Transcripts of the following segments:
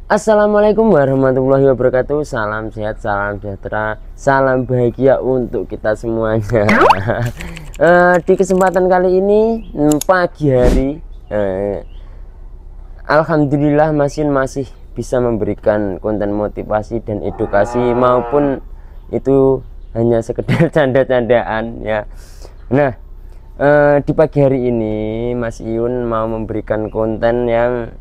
Assalamualaikum warahmatullahi wabarakatuh. Salam sehat, salam sejahtera, salam bahagia untuk kita semuanya. Di kesempatan kali ini pagi hari, alhamdulillah masih bisa memberikan konten motivasi dan edukasi, maupun itu hanya sekedar canda-candaan ya. Nah, di pagi hari ini Mas Iyun mau memberikan konten yang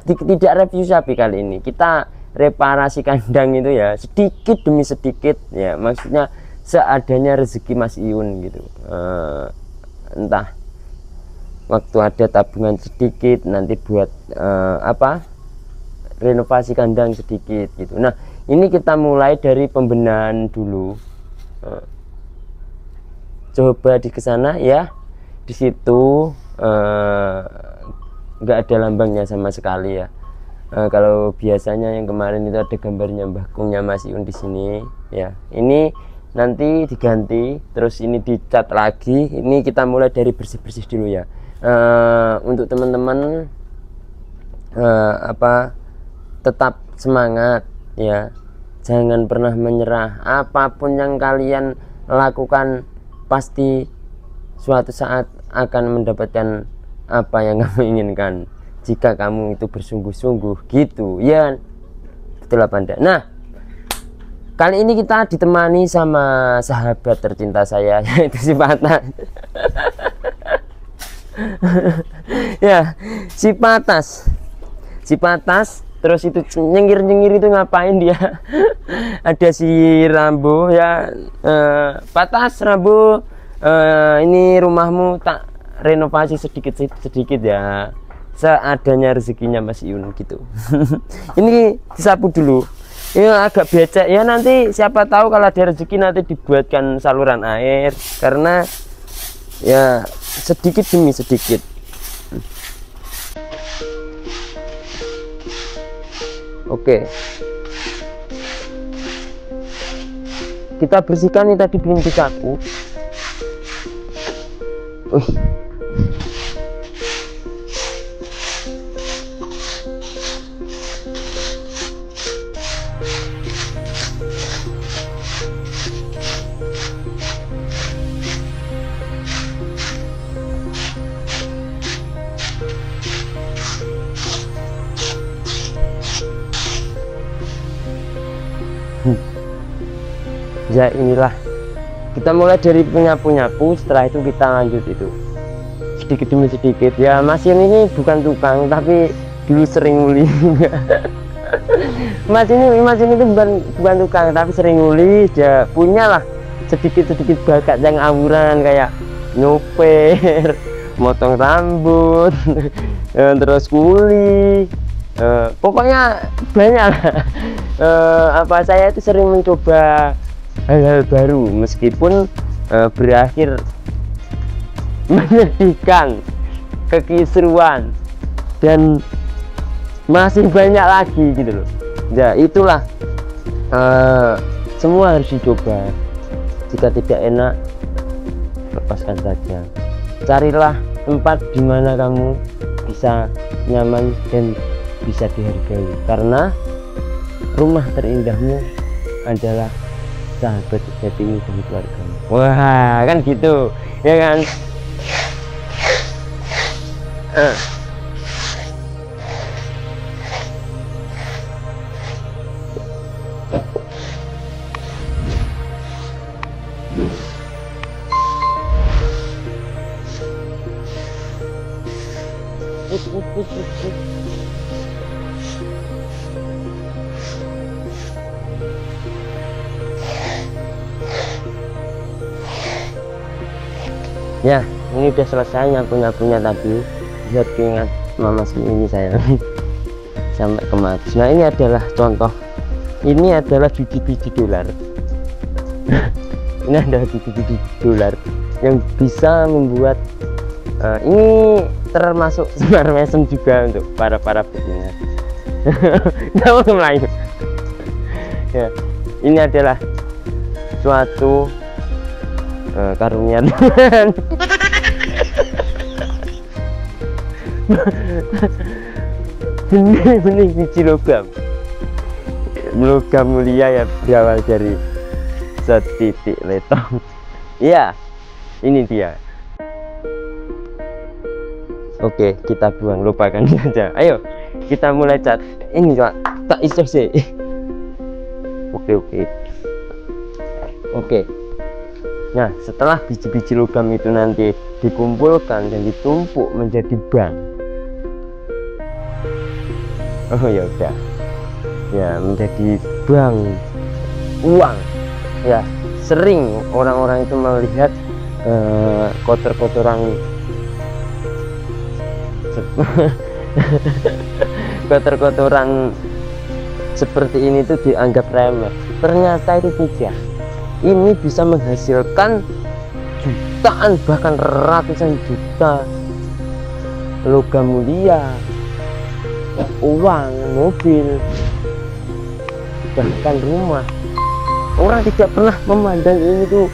tidak review sapi. Kali ini kita reparasi kandang itu ya, sedikit demi sedikit ya, maksudnya seadanya rezeki Mas Iyun gitu. Entah waktu ada tabungan sedikit nanti buat renovasi kandang sedikit gitu. Nah, ini kita mulai dari pembenahan dulu. Coba di kesana ya, di situ nggak ada lambangnya sama sekali ya. Kalau biasanya yang kemarin itu ada gambarnya Mbah Kungnya Mas Iyun di sini ya. Ini nanti diganti, terus ini dicat lagi. Ini kita mulai dari bersih-bersih dulu ya. Untuk teman-teman tetap semangat ya. Jangan pernah menyerah. Apapun yang kalian lakukan pasti suatu saat akan mendapatkan apa yang kamu inginkan jika kamu itu bersungguh-sungguh gitu ya, betul apa enggak? Nah, kali ini kita ditemani sama sahabat tercinta saya, yaitu si Patas. Ya, si Patas terus itu nyengir-nyengir itu ngapain dia? Ada si Rambo ya. Patas, Rambo, ini rumahmu tak renovasi sedikit ya, seadanya rezekinya Mas Iyun gitu. Ini disapu dulu ya, agak becek ya, nanti siapa tahu kalau ada rezeki nanti dibuatkan saluran air, karena ya sedikit demi sedikit. Oke, kita bersihkan. Ini tadi belum disapu. Ya inilah, kita mulai dari penyapu-nyapu, setelah itu kita lanjut itu sedikit demi sedikit ya. Mas Iyun ini bukan tukang, tapi dulu sering nguli. Mas ini itu bukan tukang, tapi sering nguli. Dia punya lah sedikit bakat yang awuran, kayak nyopir, motong rambut, terus kuli, pokoknya banyak lah. Saya itu sering mencoba hal-hal baru, meskipun berakhir menyedihkan, kekisruan, dan masih banyak lagi gitu loh. Ya itulah, semua harus dicoba. Jika tidak enak, lepaskan saja. Carilah tempat di mana kamu bisa nyaman dan bisa dihargai, karena rumah terindahmu adalah sahabat sejatimu dan keluargamu. Wah, kan gitu ya kan. Ya, ini udah selesai nyapu-nyapunya tadi. Lihat keingat mama ini saya sampai kemari. Nah, ini adalah contoh. Ini adalah biji-biji dolar. Ini adalah biji-biji dolar yang bisa membuat ini termasuk smart mesem juga untuk para beginner. Jangan melayu. Ya, ini adalah suatu karunia Tuhan. Benih biji logam mulia ya, berawal dari setitik letong. Ya, ini dia. Oke, kita buang, lupakan saja. Ayo kita mulai cat. Ini Pak, tak iso sih. Oke. Nah, setelah biji-biji logam itu nanti dikumpulkan dan ditumpuk menjadi bank. Oh ya udah. Ya, menjadi bank uang. Ya, sering orang-orang itu melihat kotor-kotoran kotor-kotoran seperti ini tuh dianggap remeh. Ternyata itu tidak. Ini bisa menghasilkan jutaan bahkan ratusan juta logam mulia, uang, mobil, bahkan rumah. Orang tidak pernah memandang ini tuh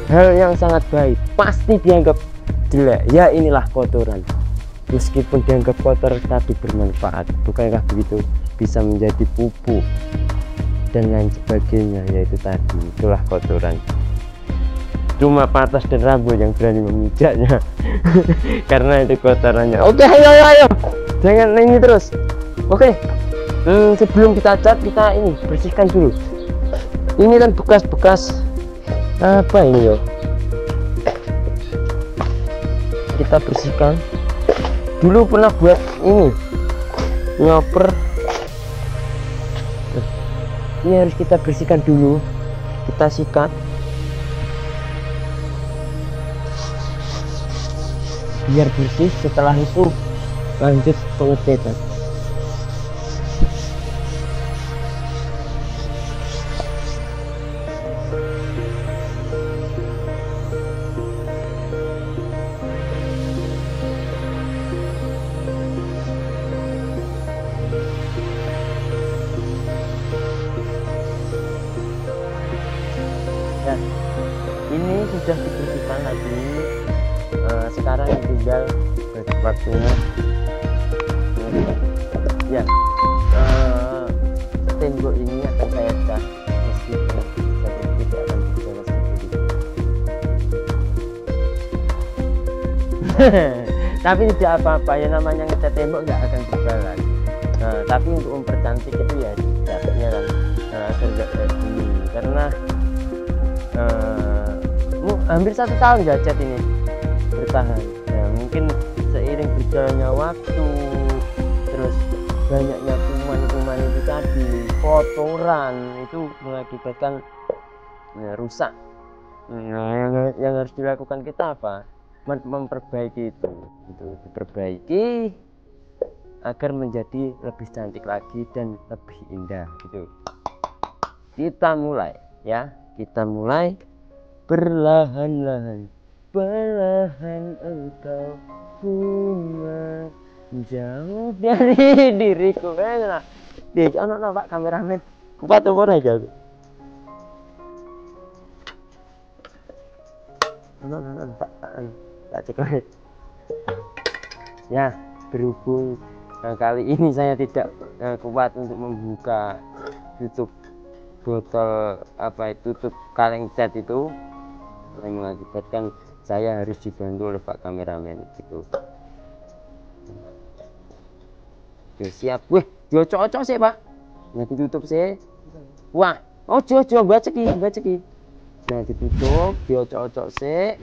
hal yang sangat baik, pasti dianggap jelek. Ya, inilah kotoran. Meskipun dianggap kotor tapi bermanfaat, bukankah begitu? Bisa menjadi pupuk dan lain sebagainya, yaitu tadi itulah kotoran. Cuma patas dan rambut yang berani memijaknya karena itu kotorannya. Oke, ayo jangan ini terus. Oke, sebelum kita cat, kita ini bersihkan dulu. Ini kan bekas-bekas apa ini yo, kita bersihkan dulu. Pernah buat ini nyoper, ini harus kita bersihkan dulu, kita sikat biar bersih. Setelah itu lanjut pengecetan. Ini sudah dibersihkan lagi. Sekarang tinggal waktunya ya, tembok ini akan saya cat meskipun tidak akan berjalan seperti itu. Tapi tidak apa-apa ya, namanya ngecat tembok nggak akan berjalan. Tapi untuk mempercantik itu ya catnya kan agak kayak gini, karena hampir 1 tahun nggak cat ini bertahan ya. Mungkin seiring berjalannya waktu, terus banyaknya kuman-kuman itu tadi, kotoran itu mengakibatkan rusak. Nah, yang harus dilakukan kita apa? Memperbaiki itu diperbaiki agar menjadi lebih cantik lagi dan lebih indah gitu. Kita mulai ya, kita mulai perlahan-lahan, perlahan engkau bunga jauh dari diriku. Nah, di ono Pak kameramen kuat umur aja. Pak, tak cek. Ya, berhubung kali ini saya tidak kuat untuk membuka tutup botol apa itu, tutup kaleng cat itu, yang mengakibatkan saya harus dibantu oleh Pak kameramen gitu. Oke, siap. Wih, diocok-ocok sih Pak, nah ditutup sih. Wah, ojo baca ki. Nah ditutup, diocok-ocok sih.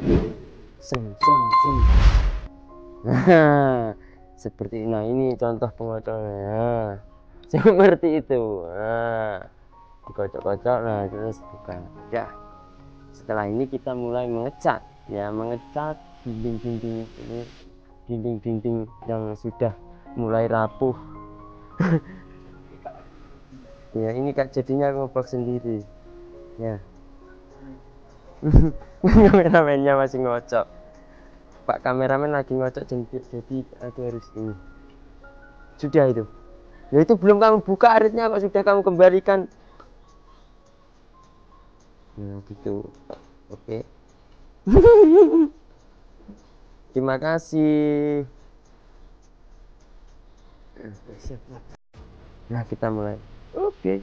Seng. Nah, seperti ini contoh pengocokannya. Seperti itu. Nah, dikocok-kocok, terus buka. Ya. Setelah ini kita mulai mengecat. Ya, mengecat dinding-dinding ini, dinding-dinding yang sudah mulai rapuh. Ya ini Kak, jadinya aku ngevlog sendiri ya. Kameramennya masih ngocok, Pak kameramen lagi ngocok, jadi aku harus ini. Sudah itu ya, itu belum kamu buka aritnya kok sudah kamu kembalikan. Nah gitu, oke. Terima kasih. Nah kita mulai. Oke.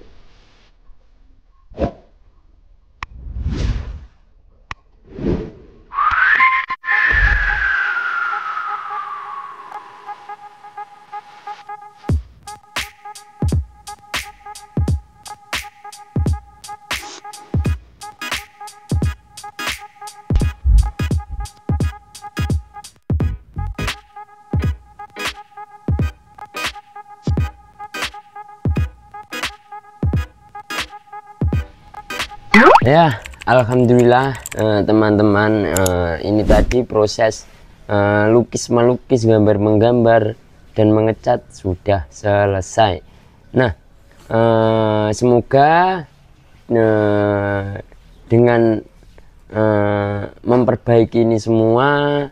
Ya, alhamdulillah teman-teman, ini tadi proses lukis melukis, gambar menggambar dan mengecat sudah selesai. Nah, semoga dengan memperbaiki ini semua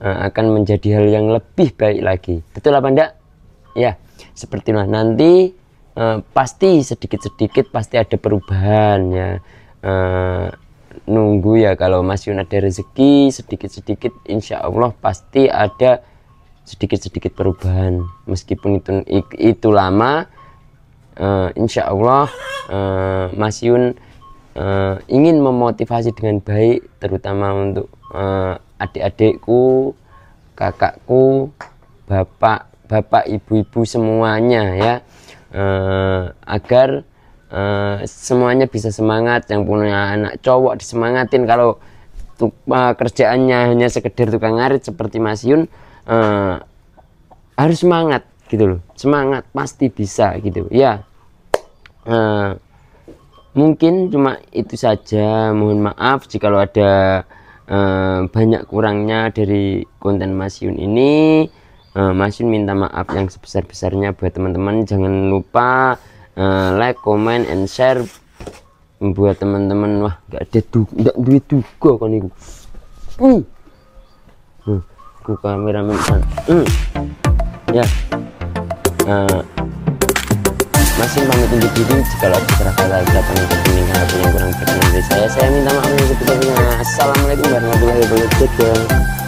akan menjadi hal yang lebih baik lagi. Betul apa enggak? Ya, seperti nanti pasti sedikit-sedikit pasti ada perubahan ya. Nunggu ya, kalau Mas Yun ada rezeki sedikit-sedikit, insya Allah pasti ada sedikit-sedikit perubahan, meskipun itu lama. Insya Allah Mas Yun ingin memotivasi dengan baik, terutama untuk adik-adikku, kakakku, bapak, ibu-ibu semuanya ya, agar semuanya bisa semangat. Yang punya anak cowok disemangatin, kalau kerjaannya hanya sekedar tukang ngarit seperti Mas Yun, harus semangat gitu loh, semangat pasti bisa gitu ya. Mungkin cuma itu saja, mohon maaf jika ada banyak kurangnya dari konten Mas Yun ini. Mas Yun minta maaf yang sebesar-besarnya. Buat teman-teman jangan lupa like, comment, and share. Buat teman-teman, wah nggak ada duit juga kan itu. Ku kameramen ya. Masih pamit undur diri. Jika ada kata-kata ucapan yang kurang berkenan dari saya minta maaf yang sebesar-besarnya. Assalamualaikum warahmatullahi wabarakatuh.